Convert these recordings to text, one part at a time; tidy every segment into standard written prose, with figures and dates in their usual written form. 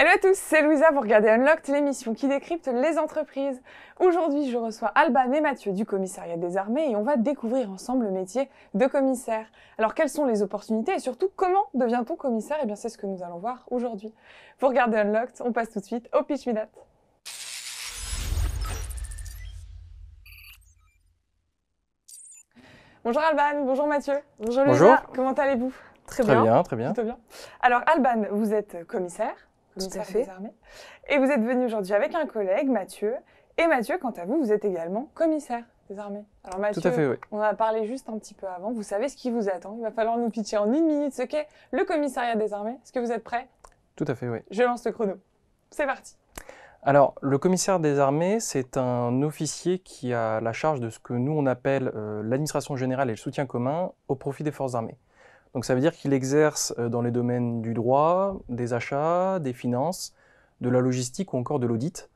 Hello à tous, c'est Louisa, vous regardez Unlocked, l'émission qui décrypte les entreprises. Aujourd'hui, je reçois Alban et Mathieu du commissariat des armées et on va découvrir ensemble le métier de commissaire. Alors, quelles sont les opportunités et surtout, comment devient-on commissaire? Eh bien, c'est ce que nous allons voir aujourd'hui. Vous regardez Unlocked, on passe tout de suite au Pitch Me That. Bonjour Alban, bonjour Mathieu. Bonjour Louisa, Bonjour. Comment allez-vous? Très bien, très bien. Plutôt bien. Alors Alban, vous êtes commissaire Tout à fait. des armées, et vous êtes venu aujourd'hui avec un collègue, Mathieu. Et Mathieu, quant à vous, vous êtes également commissaire des armées. Alors Mathieu, Tout à fait, oui. on en a parlé juste un petit peu avant, vous savez ce qui vous attend. Il va falloir nous pitcher en 1 minute ce qu'est le commissariat des armées. Est-ce que vous êtes prêts? Tout à fait, oui. Je lance le chrono. C'est parti. Alors, le commissaire des armées, c'est un officier qui a la charge de ce que nous, on appelle l'administration générale et le soutien commun au profit des forces armées. Donc ça veut dire qu'il exerce dans les domaines du droit, des achats, des finances, de la logistique ou encore de l'audit,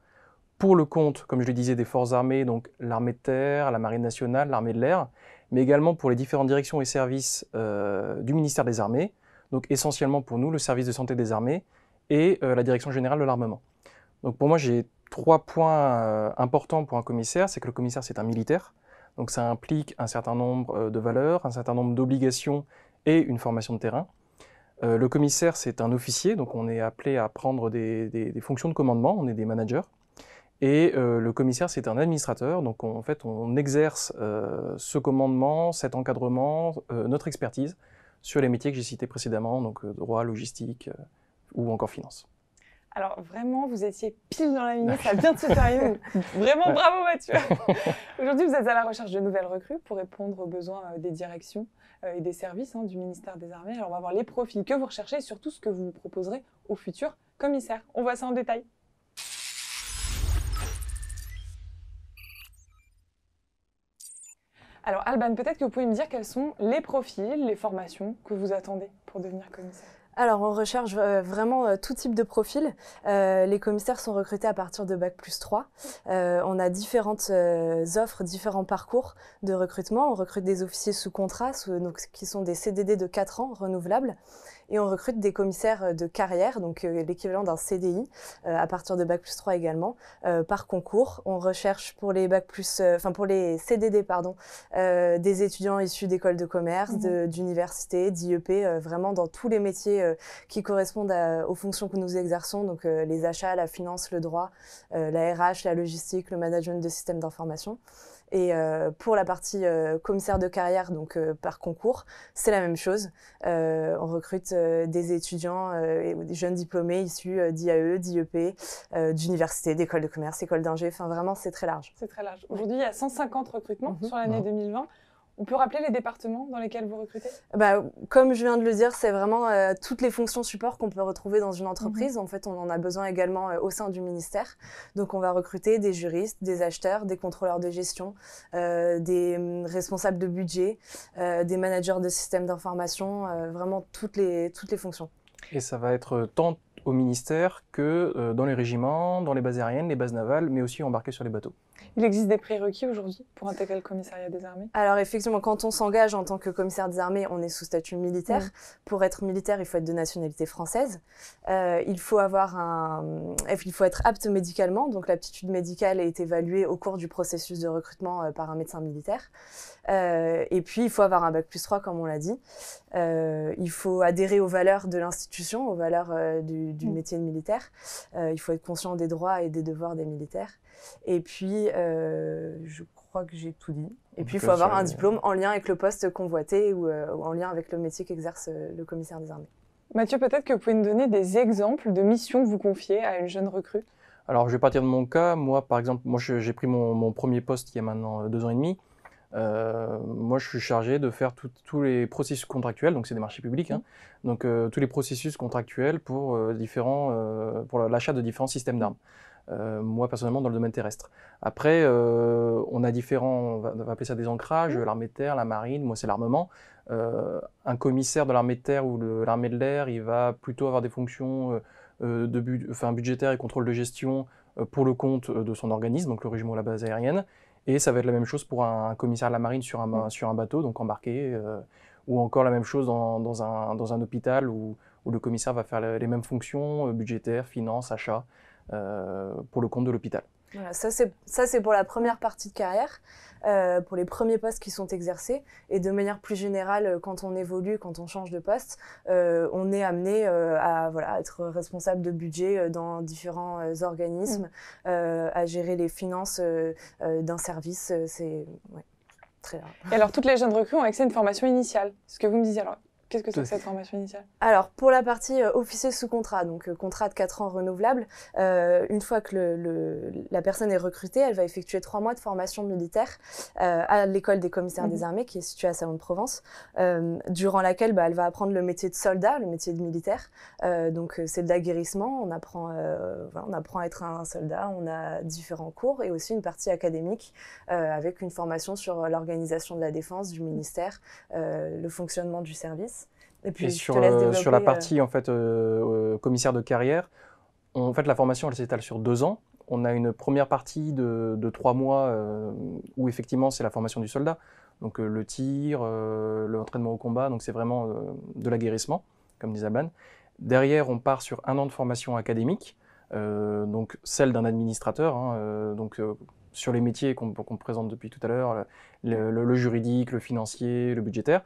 pour le compte, comme je le disais, des forces armées, donc l'armée de terre, la marine nationale, l'armée de l'air, mais également pour les différentes directions et services du ministère des armées, donc essentiellement pour nous, le service de santé des armées et la direction générale de l'armement. Donc pour moi, j'ai 3 points importants pour un commissaire. C'est que le commissaire, c'est un militaire. Donc ça implique un certain nombre de valeurs, un certain nombre d'obligations et une formation de terrain. Le commissaire, c'est un officier, donc on est appelé à prendre des fonctions de commandement, on est des managers. Et le commissaire, c'est un administrateur, donc en fait, on exerce ce commandement, cet encadrement, notre expertise sur les métiers que j'ai cités précédemment, donc droit, logistique ou encore finance. Alors vraiment, vous étiez pile dans la minute, ça vient de se terminer. Vraiment bravo Mathieu. Aujourd'hui, vous êtes à la recherche de nouvelles recrues pour répondre aux besoins des directions et des services du ministère des Armées. Alors on va voir les profils que vous recherchez et surtout ce que vous proposerez aux futurs commissaires. On voit ça en détail. Alors Alban, peut-être que vous pouvez me dire quels sont les profils, les formations que vous attendez pour devenir commissaire. Alors, on recherche vraiment tout type de profil. Les commissaires sont recrutés à partir de Bac+3. On a différentes offres, différents parcours de recrutement. On recrute des officiers sous contrat, qui sont des CDD de 4 ans renouvelables. Et on recrute des commissaires de carrière, donc l'équivalent d'un CDI, à partir de Bac+3 également, par concours. On recherche pour les pour les CDD, des étudiants issus d'écoles de commerce, d'universités, d'IEP, vraiment dans tous les métiers qui correspondent aux fonctions que nous exerçons, donc les achats, la finance, le droit, la RH, la logistique, le management de systèmes d'information. Et pour la partie commissaire de carrière, donc par concours, c'est la même chose. On recrute des étudiants et des jeunes diplômés issus d'IAE, d'IEP, d'universités, d'écoles de commerce, écoles d'ingé. Enfin, vraiment, c'est très large. C'est très large. Aujourd'hui, il y a 150 recrutements sur l'année 2020. On peut rappeler les départements dans lesquels vous recrutez? Comme je viens de le dire, c'est vraiment toutes les fonctions support qu'on peut retrouver dans une entreprise. En fait, on en a besoin également au sein du ministère. Donc, on va recruter des juristes, des acheteurs, des contrôleurs de gestion, des responsables de budget, des managers de systèmes d'information, vraiment toutes les fonctions. Et ça va être tant au ministère que dans les régiments, dans les bases aériennes, les bases navales, mais aussi embarqués sur les bateaux. Il existe des prérequis aujourd'hui pour intégrer le commissariat des armées? Alors effectivement, quand on s'engage en tant que commissaire des armées, on est sous statut militaire. Pour être militaire, il faut être de nationalité française. Il faut être apte médicalement, donc l'aptitude médicale est évaluée au cours du processus de recrutement par un médecin militaire. Et puis, il faut avoir un Bac+3, comme on l'a dit. Il faut adhérer aux valeurs de l'institution, aux valeurs du métier de militaire. Il faut être conscient des droits et des devoirs des militaires. Et puis, je crois que j'ai tout dit. Et puis, il faut avoir un diplôme en lien avec le poste convoité ou en lien avec le métier qu'exerce le commissaire des armées. Mathieu, peut-être que vous pouvez nous donner des exemples de missions que vous confiez à une jeune recrue? Alors, je vais partir de mon cas. Moi, par exemple, j'ai pris mon premier poste il y a maintenant 2 ans et demi. Moi, je suis chargé de faire tous les processus contractuels, donc c'est des marchés publics, donc tous les processus contractuels pour l'achat de différents systèmes d'armes. Moi, personnellement, dans le domaine terrestre. Après, on a on va appeler ça des ancrages, l'armée de terre, la marine, moi c'est l'armement. Un commissaire de l'armée de terre ou de l'armée de l'air, il va plutôt avoir des fonctions budgétaires et contrôle de gestion pour le compte de son organisme, donc le régiment ou la base aérienne. Et ça va être la même chose pour un commissaire de la marine sur un bateau, donc embarqué, ou encore la même chose dans un hôpital où le commissaire va faire les mêmes fonctions budgétaires, finances, achats, pour le compte de l'hôpital. Voilà, ça c'est pour la première partie de carrière, pour les premiers postes qui sont exercés. Et de manière plus générale, quand on évolue, quand on change de poste, on est amené à être responsable de budget dans différents organismes, à gérer les finances d'un service. C'est très rare. Et alors, toutes les jeunes recrues ont accès à une formation initiale. Ce que vous me disiez, alors, qu'est-ce que c'est que cette formation initiale? Alors, pour la partie officier sous contrat, donc contrat de 4 ans renouvelable, une fois que la personne est recrutée, elle va effectuer 3 mois de formation militaire à l'école des commissaires des armées, qui est située à Salon-de-Provence, durant laquelle elle va apprendre le métier de soldat, le métier de militaire. Donc, c'est de l'aguerrissement, on apprend à être un soldat, on a différents cours et aussi une partie académique avec une formation sur l'organisation de la défense, du ministère, le fonctionnement du service. Et puis, sur la partie en fait, commissaire de carrière, en fait, la formation elle s'étale sur 2 ans. On a une première partie de 3 mois où effectivement c'est la formation du soldat, donc le tir, l'entraînement au combat, donc c'est vraiment de l'aguerrissement, comme disait Alban. Derrière, on part sur 1 an de formation académique, donc celle d'un administrateur, sur les métiers qu'on présente depuis tout à l'heure, le juridique, le financier, le budgétaire.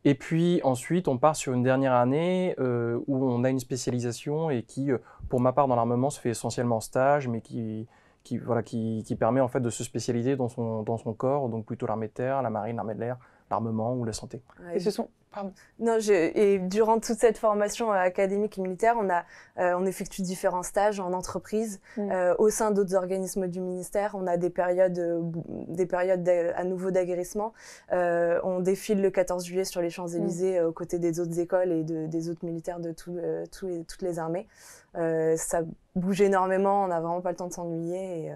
Et puis ensuite, on part sur une dernière année où on a une spécialisation et qui, pour ma part, dans l'armement, se fait essentiellement en stage, mais qui permet en fait de se spécialiser dans son corps, donc plutôt l'armée de terre, la marine, l'armée de l'air, l'armement ou la santé. Ouais. Et ce sont... Pardon. Non, et durant toute cette formation académique et militaire, on effectue différents stages en entreprise, au sein d'autres organismes du ministère. On a des périodes à nouveau d'aguerrissement. On défile le 14 juillet sur les Champs-Élysées aux côtés des autres écoles et des autres militaires de toutes les armées. Ça bouge énormément, on n'a vraiment pas le temps de s'ennuyer et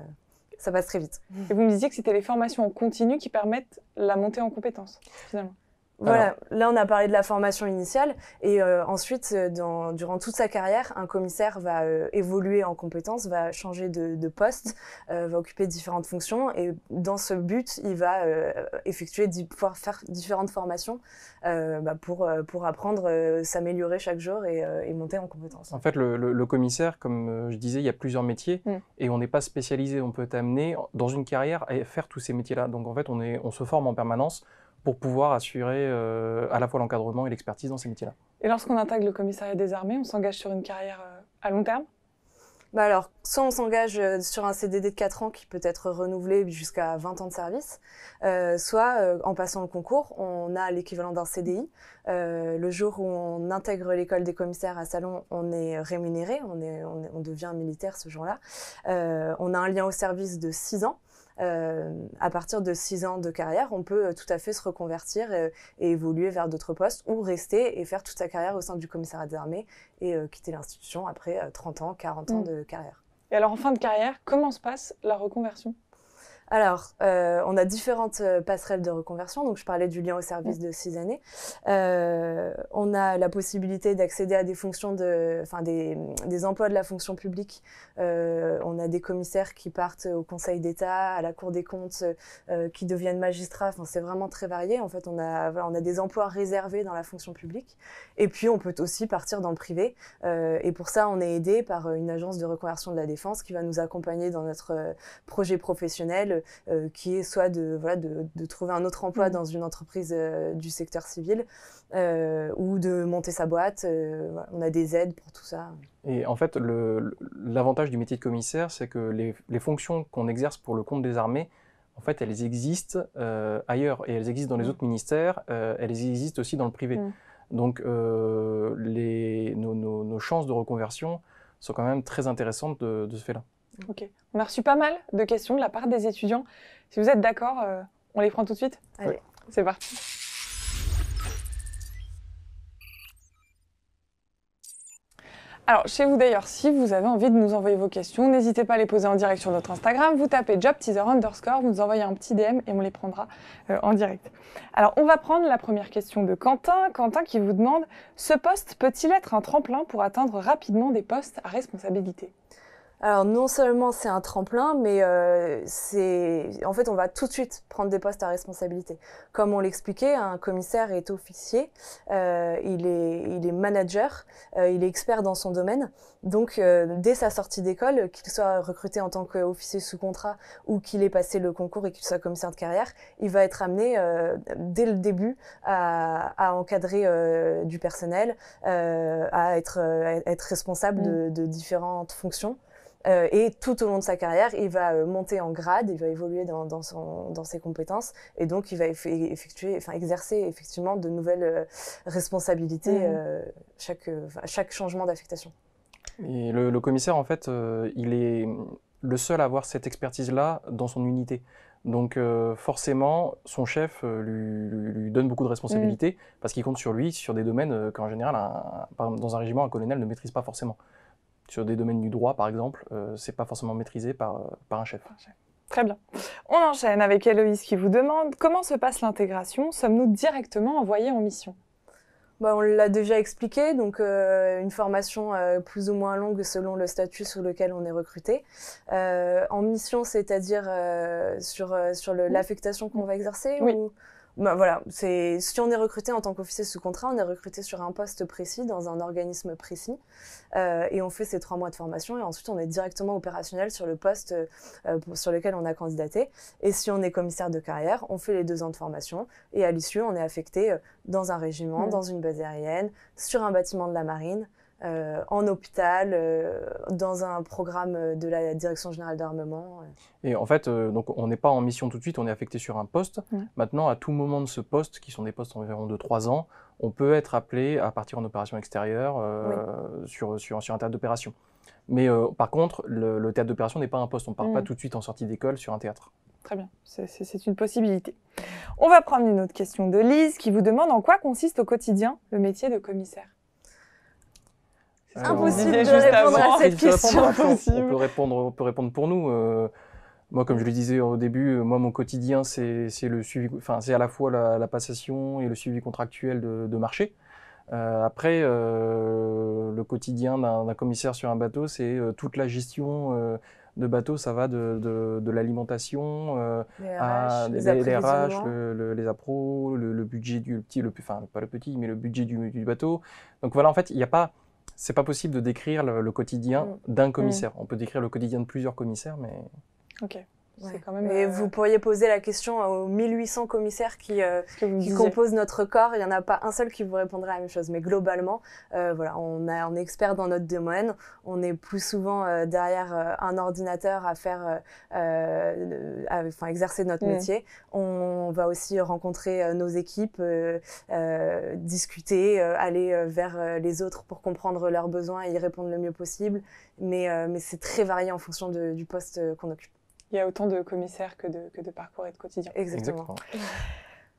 ça passe très vite. Et vous me disiez que c'était les formations en continu qui permettent la montée en compétences, finalement. Voilà, là on a parlé de la formation initiale et ensuite, durant toute sa carrière, un commissaire va évoluer en compétences, va changer de poste, va occuper différentes fonctions et dans ce but, il va pouvoir faire différentes formations pour apprendre, s'améliorer chaque jour et monter en compétences. En fait, le commissaire, comme je disais, il y a plusieurs métiers et on n'est pas spécialisé, on peut être amené dans une carrière à faire tous ces métiers-là. Donc en fait, on se forme en permanence pour pouvoir assurer à la fois l'encadrement et l'expertise dans ces métiers-là. Et lorsqu'on intègre le commissariat des armées, on s'engage sur une carrière à long terme? Alors, soit on s'engage sur un CDD de 4 ans qui peut être renouvelé jusqu'à 20 ans de service, soit en passant le concours, on a l'équivalent d'un CDI. Le jour où on intègre l'école des commissaires à Salon, on est rémunéré, on devient militaire ce jour-là. On a un lien au service de 6 ans. À partir de 6 ans de carrière, on peut tout à fait se reconvertir et évoluer vers d'autres postes ou rester et faire toute sa carrière au sein du commissariat des armées et quitter l'institution après 30 ans, 40 ans de carrière. Et alors en fin de carrière, comment se passe la reconversion ? Alors, on a différentes passerelles de reconversion. Donc, je parlais du lien au service de 6 années. On a la possibilité d'accéder à des fonctions des emplois de la fonction publique. On a des commissaires qui partent au Conseil d'État, à la Cour des comptes, qui deviennent magistrats. Enfin, c'est vraiment très varié. En fait, on a des emplois réservés dans la fonction publique. Et puis, on peut aussi partir dans le privé. Et pour ça, on est aidé par une agence de reconversion de la défense qui va nous accompagner dans notre projet professionnel, qui est soit de trouver un autre emploi dans une entreprise du secteur civil ou de monter sa boîte. On a des aides pour tout ça. Et en fait, l'avantage du métier de commissaire, c'est que les fonctions qu'on exerce pour le compte des armées, en fait, elles existent ailleurs et elles existent dans les autres ministères, elles existent aussi dans le privé. Donc, nos chances de reconversion sont quand même très intéressantes de ce fait-là. Ok. On a reçu pas mal de questions de la part des étudiants. Si vous êtes d'accord, on les prend tout de suite ? Allez. C'est parti. Alors, chez vous d'ailleurs, si vous avez envie de nous envoyer vos questions, n'hésitez pas à les poser en direct sur notre Instagram. Vous tapez jobteaser_, vous nous envoyez un petit DM et on les prendra en direct. Alors, on va prendre la première question de Quentin. Quentin qui vous demande « Ce poste peut-il être un tremplin pour atteindre rapidement des postes à responsabilité ?» Alors non seulement c'est un tremplin, mais en fait on va tout de suite prendre des postes à responsabilité. Comme on l'expliquait, un commissaire est officier, il est manager, il est expert dans son domaine. Donc dès sa sortie d'école, qu'il soit recruté en tant qu'officier sous contrat ou qu'il ait passé le concours et qu'il soit commissaire de carrière, il va être amené dès le début à encadrer du personnel, à être responsable de différentes fonctions. Et tout au long de sa carrière, il va monter en grade, il va évoluer dans ses compétences, et donc il va exercer effectivement de nouvelles responsabilités chaque changement d'affectation. Et le commissaire, en fait, il est le seul à avoir cette expertise-là dans son unité. Donc forcément, son chef lui donne beaucoup de responsabilités parce qu'il compte sur lui, sur des domaines qu'en général, par exemple, dans un régiment, un colonel ne maîtrise pas forcément. Sur des domaines du droit, par exemple, c'est pas forcément maîtrisé par un chef. Très bien. On enchaîne avec Héloïse qui vous demande comment se passe l'intégration? Sommes-nous directement envoyés en mission? On l'a déjà expliqué, donc une formation plus ou moins longue selon le statut sur lequel on est recruté. En mission, c'est-à-dire sur l'affectation qu'on va exercer Oui. ou... Voilà, si on est recruté en tant qu'officier sous contrat, on est recruté sur un poste précis, dans un organisme précis, et on fait ces 3 mois de formation, et ensuite on est directement opérationnel sur le poste sur lequel on a candidaté. Et si on est commissaire de carrière, on fait les 2 ans de formation, et à l'issue, on est affecté dans un régiment, dans une base aérienne, sur un bâtiment de la marine, en hôpital, dans un programme de la Direction générale d'armement. Et en fait, donc on n'est pas en mission tout de suite, on est affecté sur un poste. Maintenant, à tout moment de ce poste, qui sont des postes environ de 3 ans, on peut être appelé à partir en opération extérieure sur un théâtre d'opération. Mais par contre, le théâtre d'opération n'est pas un poste, on ne part pas tout de suite en sortie d'école sur un théâtre. Très bien, c'est une possibilité. On va prendre une autre question de Lise qui vous demande en quoi consiste au quotidien le métier de commissaire. Impossible de répondre à cette question. On peut répondre pour nous. Moi, comme je le disais au début, mon quotidien, c'est le suivi, c'est à la fois la passation et le suivi contractuel de marché. Après, le quotidien d'un commissaire sur un bateau, c'est toute la gestion de bateau. Ça va de l'alimentation les RH, les appros, le budget du petit, pas le petit, mais le budget du bateau. Donc voilà, en fait, c'est pas possible de décrire le quotidien d'un commissaire. On peut décrire le quotidien de plusieurs commissaires, mais... Ok. Ouais. Quand même, et vous pourriez poser la question aux 1800 commissaires qui composent notre corps. Il n'y en a pas un seul qui vous répondrait la même chose. Mais globalement, voilà, on est expert dans notre domaine. On est plus souvent derrière un ordinateur à faire, exercer notre métier. On va aussi rencontrer nos équipes, discuter, aller vers les autres pour comprendre leurs besoins et y répondre le mieux possible. Mais c'est très varié en fonction du poste qu'on occupe. Il y a autant de commissaires que de parcours et de quotidien. Exactement.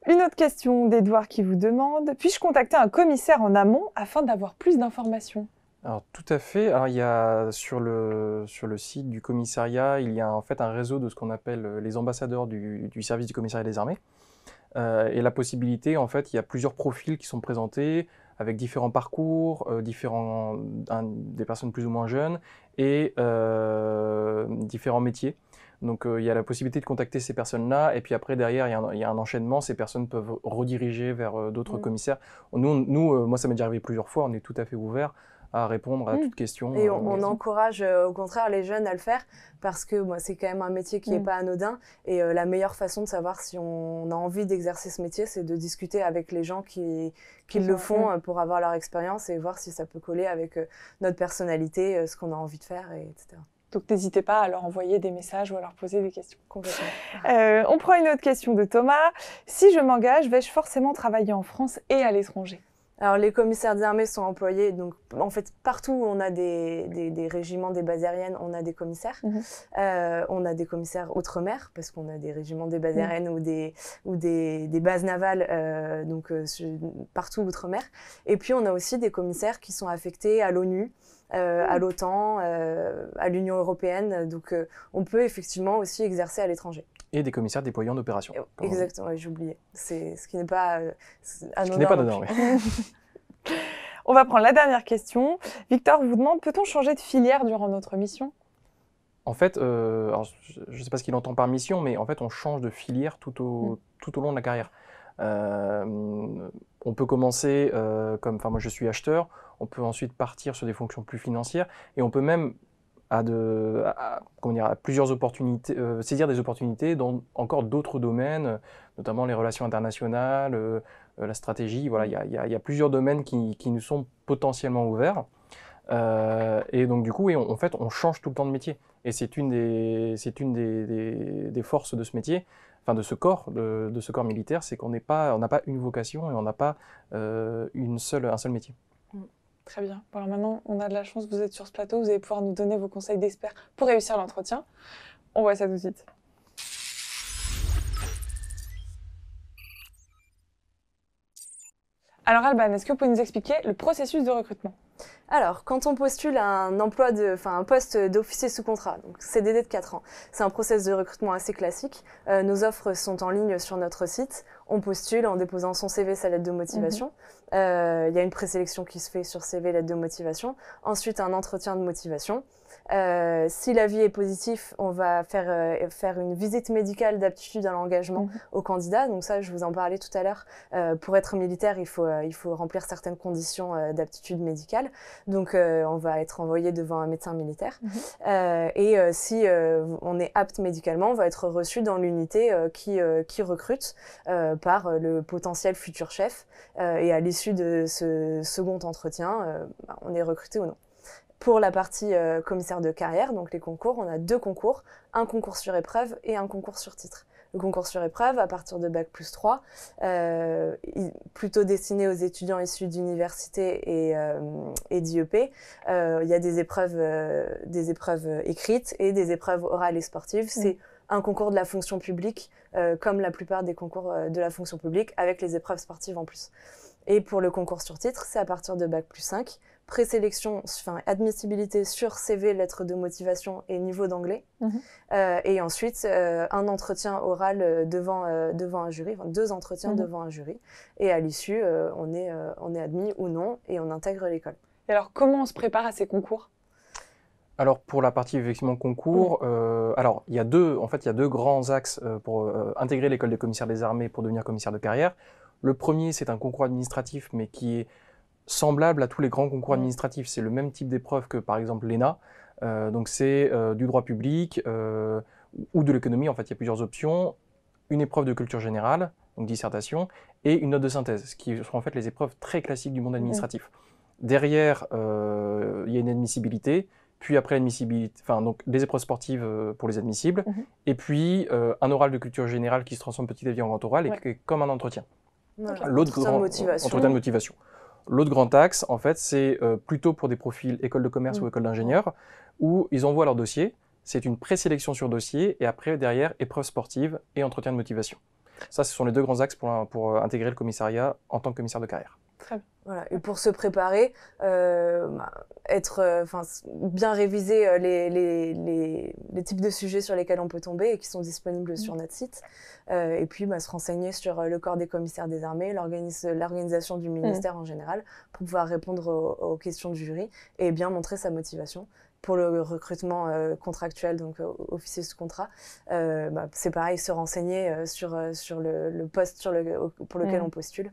Une autre question d'Edouard qui vous demande « Puis-je contacter un commissaire en amont afin d'avoir plus d'informations ?» Alors tout à fait. Alors il y a sur le site du commissariat, il y a en fait un réseau de ce qu'on appelle les ambassadeurs du service du commissariat des armées. Et la possibilité, en fait, il y a plusieurs profils qui sont présentés avec différents parcours, des personnes plus ou moins jeunes et différents métiers. Donc il y a la possibilité de contacter ces personnes-là, et puis après derrière il y a un enchaînement, ces personnes peuvent rediriger vers d'autres commissaires. Moi ça m'est déjà arrivé plusieurs fois, on est tout à fait ouvert à répondre à toute question. Et on encourage au contraire les jeunes à le faire, parce que c'est quand même un métier qui n'est pas anodin, et la meilleure façon de savoir si on a envie d'exercer ce métier, c'est de discuter avec les gens qui le font pour avoir leur expérience et voir si ça peut coller avec notre personnalité, ce qu'on a envie de faire, etc. Donc n'hésitez pas à leur envoyer des messages ou à leur poser des questions. Complètement. On prend une autre question de Thomas. Si je m'engage, vais-je forcément travailler en France et à l'étranger? Alors les commissaires des armées sont employés, donc en fait partout où on a des régiments, des bases aériennes, on a des commissaires. On a des commissaires outre-mer, parce qu'on a des régiments, des bases aériennes ou des bases navales, partout outre-mer. Et puis on a aussi des commissaires qui sont affectés à l'ONU, à l'OTAN, à l'Union européenne. Donc on peut effectivement aussi exercer à l'étranger. Et des commissaires déployés en opération. Exactement, ouais, j'oubliais. C'est ce qui n'est pas anodin. Ce qui n'est pas anodin, oui. On va prendre la dernière question. Victor vous demande, peut-on changer de filière durant notre mission? En fait, alors, je ne sais pas ce qu'il entend par mission, mais en fait, on change de filière tout au long de la carrière. On peut commencer enfin moi je suis acheteur, on peut ensuite partir sur des fonctions plus financières, et on peut même comment dire, à plusieurs opportunités, saisir des opportunités dans encore d'autres domaines, notamment les relations internationales, la stratégie. Voilà, il y a plusieurs domaines qui nous sont potentiellement ouverts. Et donc du coup, oui, en fait, on change tout le temps de métier. Et c'est une des forces de ce métier, enfin de ce corps militaire, c'est qu'on n'a pas une vocation et on n'a pas un seul métier. Très bien. Bon, alors maintenant, on a de la chance, vous êtes sur ce plateau, vous allez pouvoir nous donner vos conseils d'experts pour réussir l'entretien. On voit ça tout de suite. Alors Alban, est-ce que vous pouvez nous expliquer le processus de recrutement? Alors, quand on postule un poste d'officier sous contrat, donc CDD de 4 ans, c'est un process de recrutement assez classique. Nos offres sont en ligne sur notre site. On postule en déposant son CV, sa lettre de motivation. Il y a une présélection qui se fait sur CV, lettre de motivation. Ensuite, un entretien de motivation. Si l'avis est positif, on va faire une visite médicale d'aptitude à l'engagement au candidat. Donc ça, je vous en parlais tout à l'heure. Pour être militaire, il faut remplir certaines conditions d'aptitude médicale. Donc on va être envoyé devant un médecin militaire. Si on est apte médicalement, on va être reçu dans l'unité qui recrute par le potentiel futur chef. Et à l'issue de ce second entretien, on est recruté ou non. Pour la partie commissaire de carrière, donc les concours, on a 2 concours, un concours sur épreuve et un concours sur titre. Le concours sur épreuve, à partir de Bac+3, plutôt destiné aux étudiants issus d'université et d'IEP. Il y a des épreuves écrites et des épreuves orales et sportives. C'est un concours de la fonction publique, comme la plupart des concours de la fonction publique, avec les épreuves sportives en plus. Et pour le concours sur titre, c'est à partir de Bac+5, présélection, admissibilité sur CV, lettre de motivation et niveau d'anglais. Et ensuite, un entretien oral devant un jury, 2 entretiens devant un jury. Et à l'issue, on est admis ou non et on intègre l'école. Et alors, comment on se prépare à ces concours ? Alors pour la partie effectivement concours, alors il y a deux grands axes pour intégrer l'école des commissaires des armées pour devenir commissaire de carrière. Le premier, c'est un concours administratif, mais qui est semblable à tous les grands concours administratifs. C'est le même type d'épreuve que par exemple l'ENA. Donc c'est du droit public ou de l'économie. En fait, il y a plusieurs options. Une épreuve de culture générale, donc dissertation, et une note de synthèse, ce qui sont en fait les épreuves très classiques du monde administratif. Derrière, il y a une admissibilité. Puis après l'admissibilité, donc des épreuves sportives pour les admissibles, et puis un oral de culture générale qui se transforme petit à petit en grand oral et qui est comme un entretien. Entretien de motivation. L'autre grand axe, en fait, c'est plutôt pour des profils école de commerce ou école d'ingénieur, où ils envoient leur dossier, c'est une présélection sur dossier, et après, derrière, épreuve sportive et entretien de motivation. Ça, ce sont les 2 grands axes pour intégrer le commissariat en tant que commissaire de carrière. Très bien. Voilà. Et pour se préparer, bien réviser les types de sujets sur lesquels on peut tomber et qui sont disponibles sur notre site. Et puis se renseigner sur le corps des commissaires des armées, l'organisation du ministère en général, pour pouvoir répondre aux questions du jury et bien montrer sa motivation. Pour le recrutement contractuel, donc officier sous contrat, c'est pareil, se renseigner sur le poste pour lequel on postule.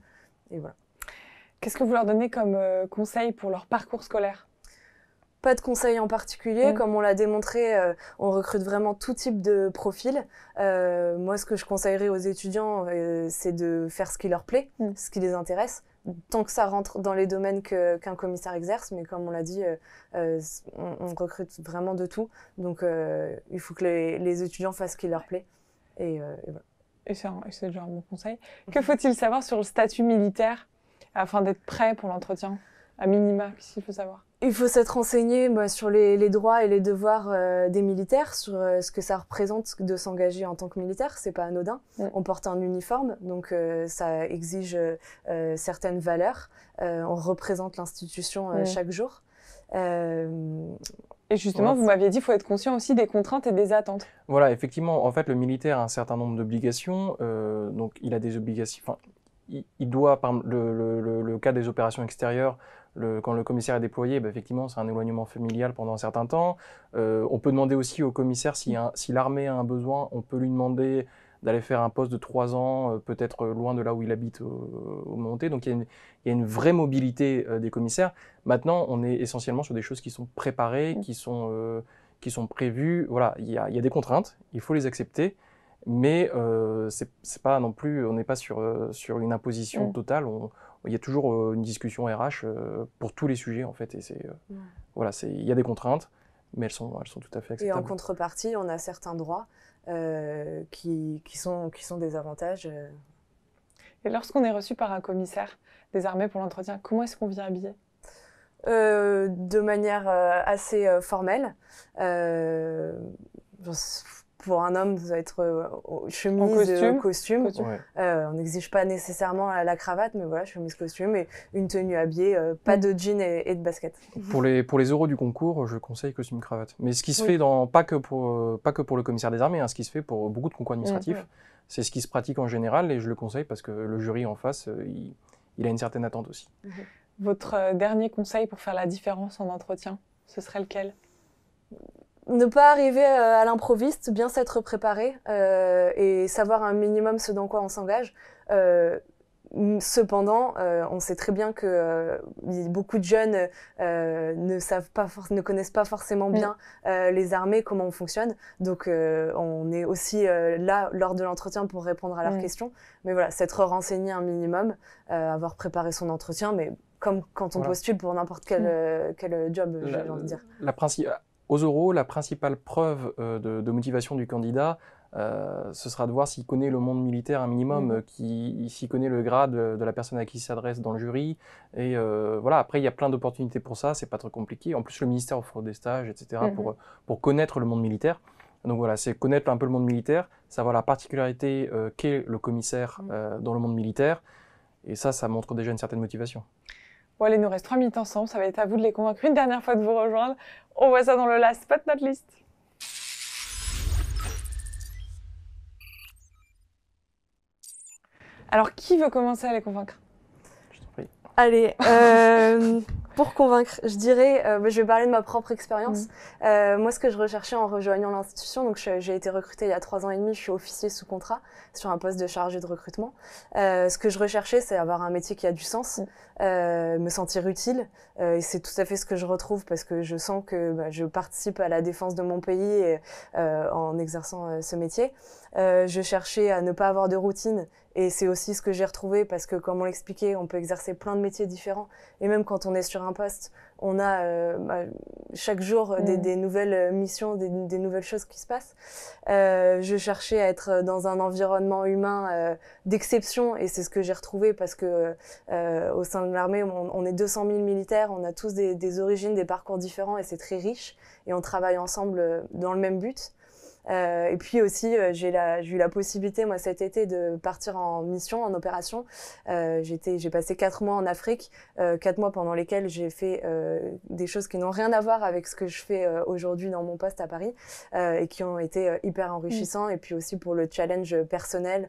Et voilà. Qu'est-ce que vous leur donnez comme conseil pour leur parcours scolaire ? Pas de conseils en particulier. Comme on l'a démontré, on recrute vraiment tout type de profil. Moi, ce que je conseillerais aux étudiants, c'est de faire ce qui leur plaît, ce qui les intéresse, tant que ça rentre dans les domaines qu'un commissaire exerce. Mais comme on l'a dit, on recrute vraiment de tout. Donc, il faut que les étudiants fassent ce qui leur plaît. Et voilà. Et c'est déjà un bon conseil. Que faut-il savoir sur le statut militaire afin d'être prêt pour l'entretien, à minima, qu'est-ce qu'il faut savoir ? Il faut s'être renseigné sur les droits et les devoirs des militaires, sur ce que ça représente de s'engager en tant que militaire. C'est pas anodin. On porte un uniforme, donc ça exige certaines valeurs. On représente l'institution chaque jour. Et justement, vous m'aviez dit qu'il faut être conscient aussi des contraintes et des attentes. Voilà, effectivement, en fait, le militaire a un certain nombre d'obligations. Donc, il a des obligations. Il doit, par le cas des opérations extérieures, Quand le commissaire est déployé, effectivement, c'est un éloignement familial pendant un certain temps. On peut demander aussi au commissaire, si l'armée a un besoin, on peut lui demander d'aller faire un poste de 3 ans, peut-être loin de là où il habite au moment T. Donc il y a une vraie mobilité des commissaires. Maintenant, on est essentiellement sur des choses qui sont préparées, qui sont prévues. Voilà, il y a des contraintes, il faut les accepter. Mais c'est pas non plus, on n'est pas sur une imposition totale. Il y a toujours une discussion RH pour tous les sujets en fait. Et voilà, il y a des contraintes, mais elles sont tout à fait acceptables. Et en contrepartie, on a certains droits qui sont des avantages. Et lorsqu'on est reçu par un commissaire des armées pour l'entretien, comment est-ce qu'on vient habillé? De manière assez formelle. Pour un homme, ça va être chemise, costume. Ouais. On n'exige pas nécessairement la cravate, mais voilà, chemise, costume et une tenue habillée, pas de jean et de basket. Pour les oraux du concours, je conseille costume cravate. Mais ce qui se fait pas que pour le commissaire des armées, ce qui se fait pour beaucoup de concours administratifs, c'est ce qui se pratique en général et je le conseille parce que le jury en face, il a une certaine attente aussi. Votre dernier conseil pour faire la différence en entretien, ce serait lequel? Ne pas arriver à l'improviste, bien s'être préparé et savoir un minimum ce dans quoi on s'engage. Cependant, on sait très bien que beaucoup de jeunes ne connaissent pas forcément bien les armées, comment on fonctionne. Donc, on est aussi là lors de l'entretien pour répondre à leurs questions. Mais voilà, s'être renseigné un minimum, avoir préparé son entretien, mais comme quand on postule pour n'importe quel job, j'ai envie de dire. Aux oraux, la principale preuve de motivation du candidat, ce sera de voir s'il connaît le monde militaire un minimum, s'il connaît le grade de la personne à qui il s'adresse dans le jury. Et voilà, après, il y a plein d'opportunités pour ça, c'est pas très compliqué. En plus, le ministère offre des stages, etc., pour connaître le monde militaire. Donc voilà, c'est connaître un peu le monde militaire, savoir la particularité qu'est le commissaire dans le monde militaire. Et ça montre déjà une certaine motivation. Bon, allez, il nous reste 3 minutes ensemble, ça va être à vous de les convaincre une dernière fois de vous rejoindre. On voit ça dans le last but not least. Alors, qui veut commencer à les convaincre? Je t'en prie. Allez, pour convaincre, je dirais, je vais parler de ma propre expérience. Moi, ce que je recherchais en rejoignant l'institution, donc j'ai été recrutée il y a 3 ans et demi, je suis officier sous contrat sur un poste de chargé de recrutement. Ce que je recherchais, c'est avoir un métier qui a du sens, me sentir utile, et c'est tout à fait ce que je retrouve parce que je sens que je participe à la défense de mon pays en exerçant ce métier. Je cherchais à ne pas avoir de routine et c'est aussi ce que j'ai retrouvé parce que, comme on l'expliquait, on peut exercer plein de métiers différents et même quand on est sur un poste, on a chaque jour des nouvelles missions, des nouvelles choses qui se passent. Je cherchais à être dans un environnement humain d'exception et c'est ce que j'ai retrouvé parce que au sein de l'armée, on est 200 000 militaires, on a tous des origines, des parcours différents et c'est très riche et on travaille ensemble dans le même but. Et puis aussi, j'ai eu la possibilité, moi, cet été, de partir en mission, en opération. J'ai passé 4 mois en Afrique, 4 mois pendant lesquels j'ai fait des choses qui n'ont rien à voir avec ce que je fais aujourd'hui dans mon poste à Paris et qui ont été hyper enrichissants. Et puis aussi pour le challenge personnel,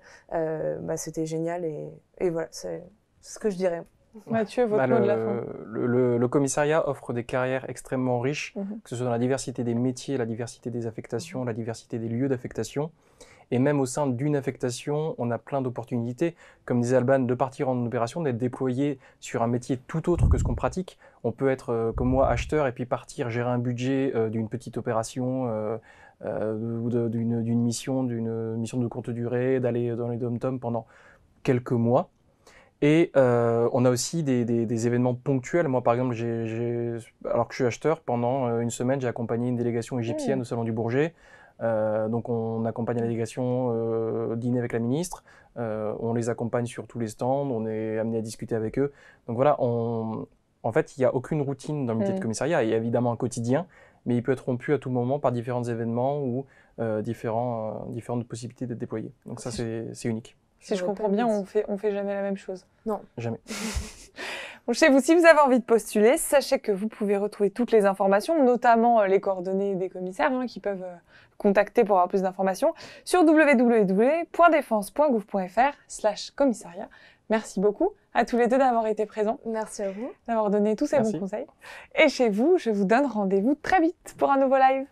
c'était génial et voilà, c'est ce que je dirais. Mathieu, votre mot de la fin. Le commissariat offre des carrières extrêmement riches, que ce soit dans la diversité des métiers, la diversité des affectations, la diversité des lieux d'affectation. Et même au sein d'une affectation, on a plein d'opportunités. Comme disait Alban, de partir en opération, d'être déployé sur un métier tout autre que ce qu'on pratique. On peut être, comme moi, acheteur et puis partir gérer un budget d'une petite opération ou d'une mission de courte durée, d'aller dans les dom-toms pendant quelques mois. Et on a aussi des événements ponctuels. Moi, par exemple, alors que je suis acheteur, pendant une semaine, j'ai accompagné une délégation égyptienne au Salon du Bourget. Donc, on accompagne la délégation dîner avec la ministre. On les accompagne sur tous les stands. On est amené à discuter avec eux. Donc voilà, en fait, il n'y a aucune routine dans le métier de commissariat. Il y a évidemment un quotidien, mais il peut être rompu à tout moment par différents événements ou différentes possibilités d'être déployé. Donc ça, c'est unique. Si je comprends bien, on fait jamais la même chose. Non. Jamais. Bon, chez vous, si vous avez envie de postuler, sachez que vous pouvez retrouver toutes les informations, notamment les coordonnées des commissaires qui peuvent contacter pour avoir plus d'informations sur www.defense.gouv.fr/commissariat. Merci beaucoup. à tous les deux d'avoir été présents, Merci à vous. d'avoir donné tous ces Merci. bons conseils. Et chez vous, je vous donne rendez-vous très vite pour un nouveau live.